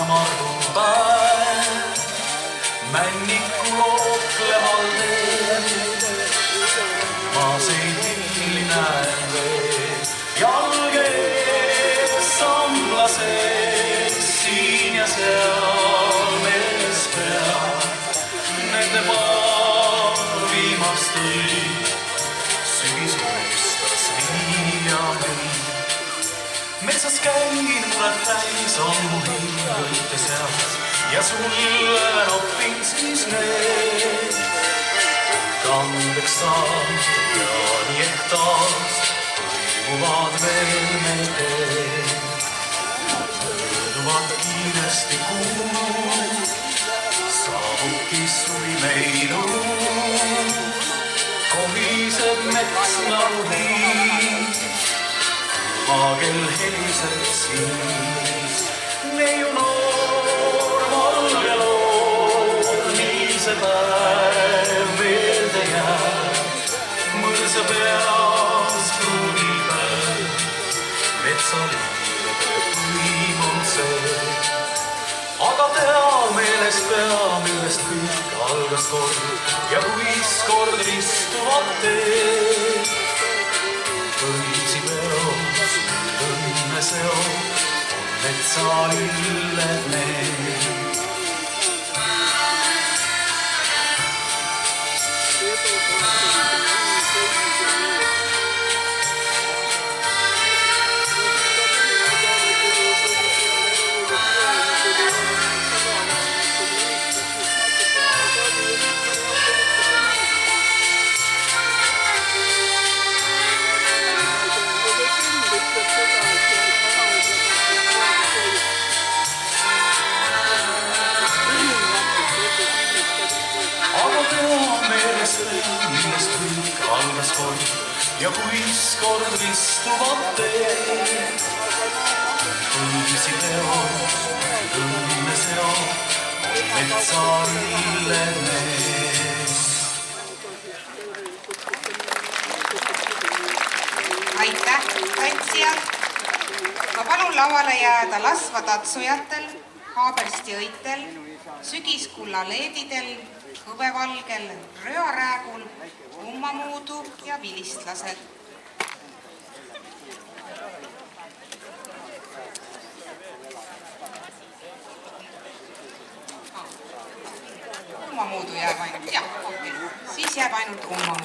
mardupäev, männiku lookleval teel. Ma seidilli näen veel, jalge samlased siin ja seal mees peab. Nende paar viimast õli sügis unistas viia meid. Metsas käin, mured täis on mu hingõite seas ja sulle noppin siis need. Kandeks saad ja nii ehk taas põimuvad veel meil teed. Mööduvad kiiresti kuud, saabubki suvi meil uud. Kohiseb mets nagu hiid, maagel heliseb siis. Neiu noor, valge loor, nii see päev meelde jääb. Mõrsa peas pruunil päev, metsaliirede põim on see. Aga tea meeles pea, millest kõik algas kord ja kuis kord istuvad teed. Põltsipeos õnneseo on metsalilled need. Millest kõik algas kord ja kuis kord ristuvad teed. Põlsipeos õnneseo on metsalilled need. Aitäh, tantsijad! Ma palun lauale jääda lasva tatsujatel, Haabersti õitel, sügiskulla leedidel, hõbevalgel rööräägul, ummamuudu ja vilistlased. Ummamuudu jääb ainult, jah, okei. Siis jääb ainult ummamuudu.